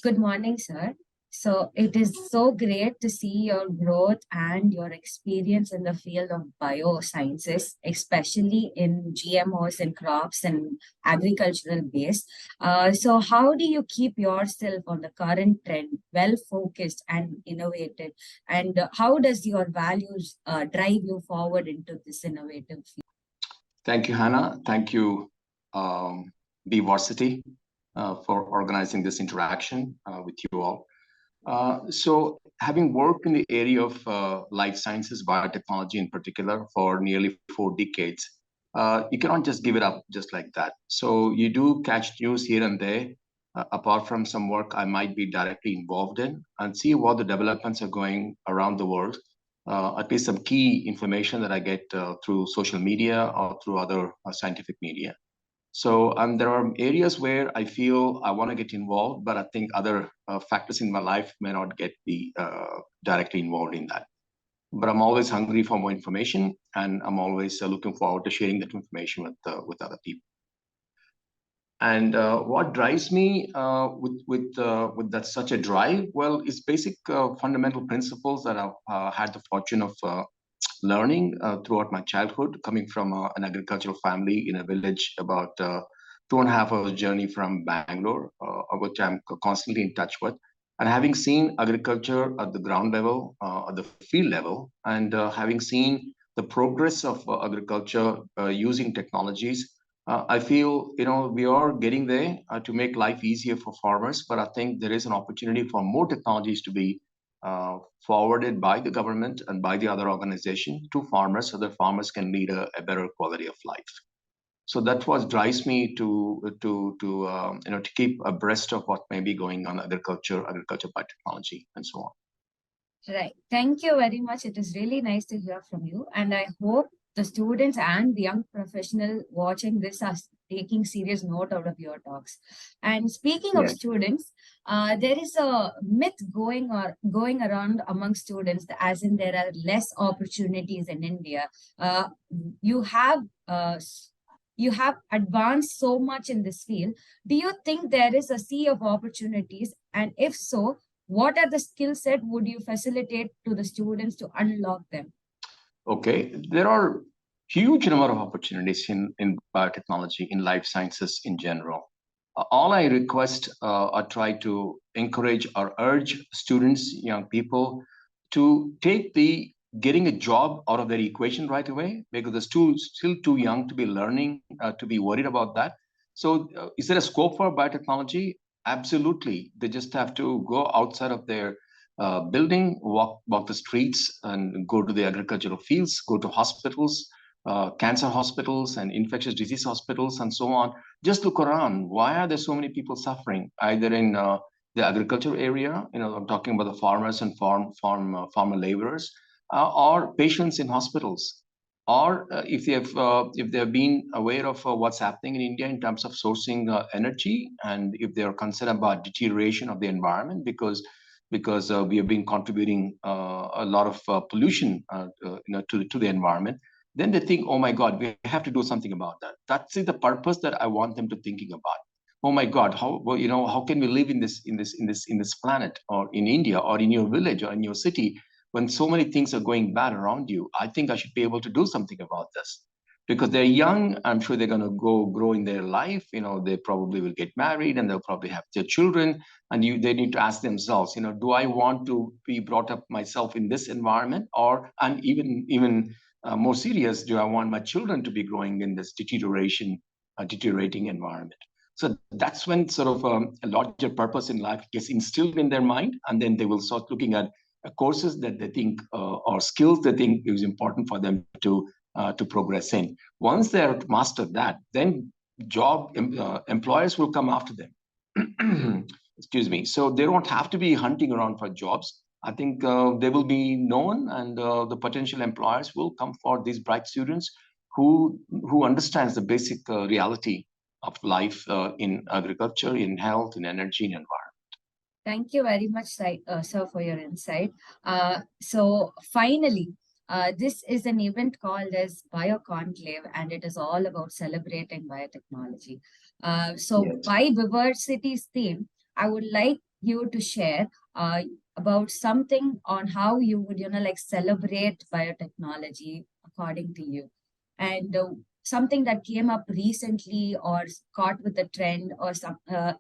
Good morning, sir. So it is so great to see your growth and your experience in the field of biosciences, especially in GMOs and crops and agricultural base. So how do you keep yourself on the current trend, well focused and innovative? And how does your values drive you forward into this innovative field? Thank you, Hannah. Thank you, Bversity, for organizing this interaction with you all. So having worked in the area of life sciences, biotechnology in particular, for nearly 4 decades, you cannot just give it up just like that. So you do catch news here and there, apart from some work I might be directly involved in, and see what the developments are going around the world. At least some key information that I get through social media or through other scientific media. So there are areas where I feel I want to get involved, but I think other factors in my life may not be directly involved in that. But I'm always hungry for more information, and I'm always looking forward to sharing that information with other people. And what drives me with that such a drive? Well, it's basic fundamental principles that I've had the fortune of learning throughout my childhood, coming from an agricultural family in a village about 2.5 hours journey from Bangalore, which I'm constantly in touch with. And having seen agriculture at the ground level, at the field level, and having seen the progress of agriculture using technologies, I feel, we are getting there to make life easier for farmers, but I think there is an opportunity for more technologies to be forwarded by the government and by the other organization to farmers so that farmers can lead a better quality of life. So that's what drives me to keep abreast of what may be going on agriculture biotechnology, and so on. Right. Thank you very much. It is really nice to hear from you. And I hope the students and the young professional watching this are taking serious note out of your talks. And speaking of students, there is a myth going around among students, as in there are less opportunities in India. You have advanced so much in this field. Do you think there is a sea of opportunities? And if so, what are the skill set would you facilitate to the students to unlock them? Okay, there are huge number of opportunities in biotechnology, in life sciences in general. All I request or try to encourage or urge students, young people, to take the getting a job out of their equation right away, because they're still too young to be learning, to be worried about that. So is there a scope for biotechnology? Absolutely. They just have to go outside of their building, walk the streets, and go to the agricultural fields, go to hospitals, cancer hospitals and infectious disease hospitals, and so on. Just look around. Why are there so many people suffering, either in the agriculture area? I'm talking about the farmers and farmer laborers, or patients in hospitals, or if they have been aware of what's happening in India in terms of sourcing energy, and if they are concerned about deterioration of the environment because we have been contributing a lot of pollution to the environment, then they think, oh my God, we have to do something about that. That's the purpose that I want them to thinking about. Oh my God, how can we live in this planet, or in India, or in your village, or in your city, when so many things are going bad around you? I think I should be able to do something about this. Because they're young, I'm sure they're going to grow in their life. They probably will get married, and they'll probably have their children. And they need to ask themselves, do I want to be brought up myself in this environment, and even more serious, do I want my children to be growing in this deteriorating environment? So that's when sort of a larger purpose in life gets instilled in their mind, and then they will start looking at courses that they think or skills they think is important for them to progress in. Once they have mastered that, then employers will come after them. Excuse me. So they don't have to be hunting around for jobs. I think they will be known, and the potential employers will come for these bright students who understands the basic reality of life in agriculture, in health, in energy, in environment. Thank you very much, sir, for your insight. So finally, this is an event called as BioConclave, and it is all about celebrating biotechnology. So by Bversity's theme, I would like you to share about something on how you would, like celebrate biotechnology according to you. And something that came up recently or caught with the trend or some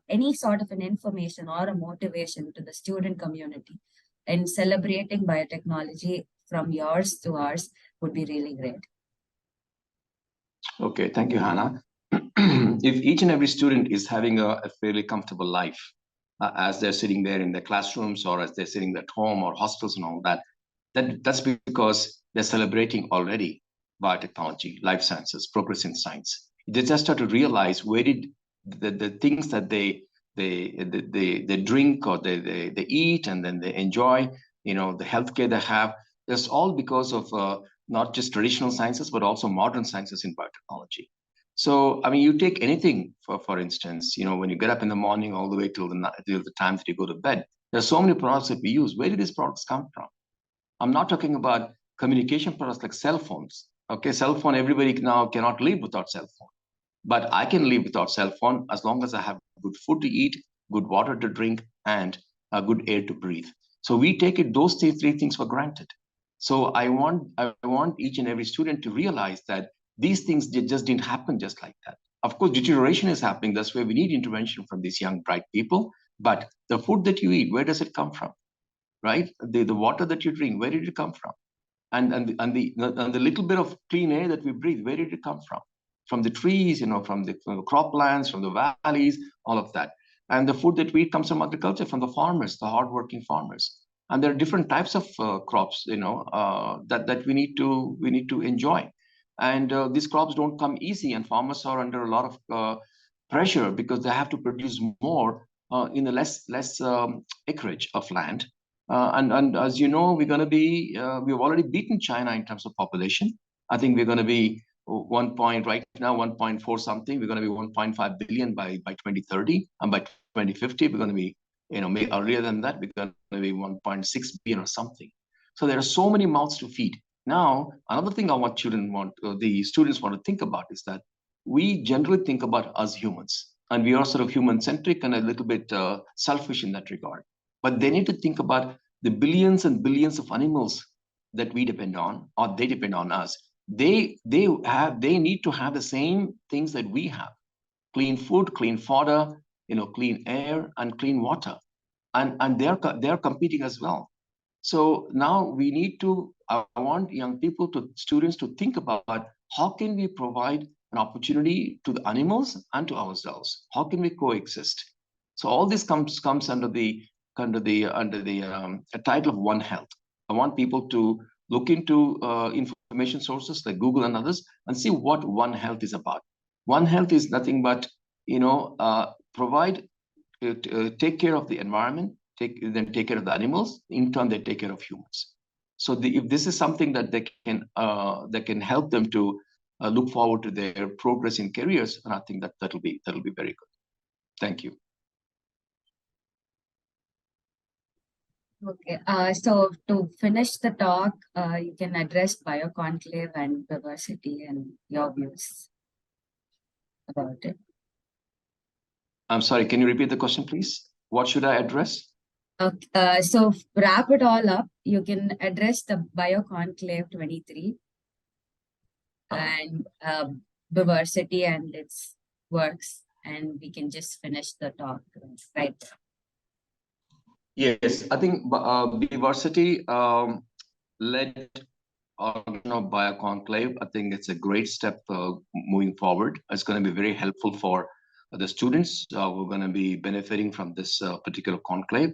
any sort of an information or a motivation to the student community in celebrating biotechnology from yours to ours would be really great. Okay, thank you, Hannah. If each and every student is having a fairly comfortable life as they're sitting there in their classrooms or as they're sitting at home or hospitals and all that, that's because they're celebrating already biotechnology, life sciences, progress in science. They just have to realize where did the things that they drink or they eat and then they enjoy, the healthcare they have, that's all because of not just traditional sciences, but also modern sciences in biotechnology. So, I mean, you take anything, for instance, when you get up in the morning all the way till the time that you go to bed, there's so many products that we use. Where did these products come from? I'm not talking about communication products like cell phones. Okay, cell phone, everybody now cannot live without cell phone. But I can live without cell phone as long as I have good food to eat, good water to drink, and good air to breathe. So we take those three things for granted. So I want each and every student to realize that these things just didn't happen just like that. Of course, deterioration is happening. That's where we need intervention from these young, bright people. But the food that you eat, where does it come from? Right? The water that you drink, where did it come from? And the little bit of clean air that we breathe, where did it come from? From the trees, from the croplands, from the valleys, all of that. And the food that we eat comes from agriculture, from the farmers, the hardworking farmers. And there are different types of crops, that we need to enjoy. And these crops don't come easy, and farmers are under a lot of pressure because they have to produce more in a less acreage of land. And as you know, we've already beaten China in terms of population. I think we're going to be right now 1.4 something. We're going to be 1.5 billion by 2030, and by 2050 we're going to be earlier than that. We're going to be 1.6 billion or something. So there are so many mouths to feed. Now, another thing the students want to think about is that we generally think about us humans, and we are sort of human centric and a little bit selfish in that regard. But they need to think about the billions and billions of animals that we depend on, or they depend on us. They need to have the same things that we have: clean food, clean fodder, clean air, and clean water. And they're competing as well. So now we need to. I want students to think about how can we provide an opportunity to the animals and to ourselves. How can we coexist? So all this comes under the title of One Health. I want people to look into information sources like Google and others and see what One Health is about. One Health is nothing but take care of the environment, take care of the animals. In turn, they take care of humans. So if this is something that they can help them to look forward to their progress in careers, and I think that'll be very good. Thank you. Okay, so to finish the talk, you can address BioConclave and Bversity and your views about it. I'm sorry, can you repeat the question, please? What should I address? Okay, so wrap it all up. You can address the BioConclave 23 and Bversity and its works, and we can just finish the talk right there. Yes, I think Bversity led BioConclave. I think it's a great step moving forward. It's going to be very helpful for the students who are going to be benefiting from this particular conclave.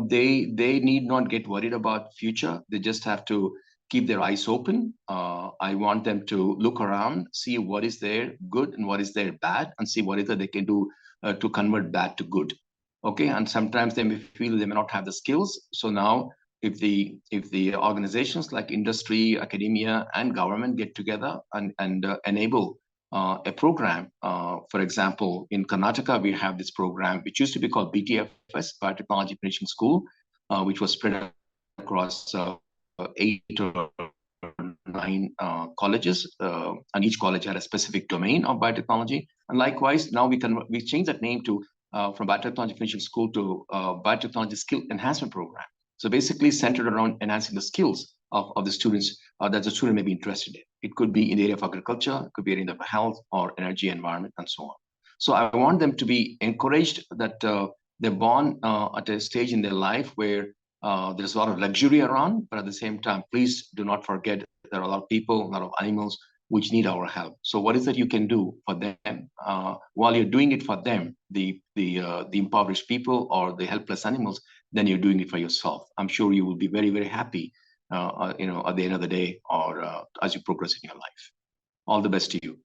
They need not get worried about future. They just have to keep their eyes open. I want them to look around, see what is there good and what is there bad, and see what is it they can do to convert bad to good. Okay, and sometimes they may feel they may not have the skills. So now, if the organizations like industry, academia, and government get together and enable a program, for example, in Karnataka, we have this program which used to be called BTFS, Biotechnology Finishing School, which was spread across 8 or 9 colleges, and each college had a specific domain of biotechnology. And likewise, now we changed that name to from biotechnology finishing school to biotechnology skill enhancement program. So basically centered around enhancing the skills of the students that the student may be interested in. It could be in the area of agriculture, it could be in the health or energy, environment, and so on. So I want them to be encouraged that they're born at a stage in their life where there's a lot of luxury around, but at the same time, please do not forget there are a lot of people, a lot of animals which need our help. So what is that you can do for them while you're doing it for them, the impoverished people or the helpless animals? Then you're doing it for yourself. I'm sure you will be very, very happy, at the end of the day, or as you progress in your life. All the best to you.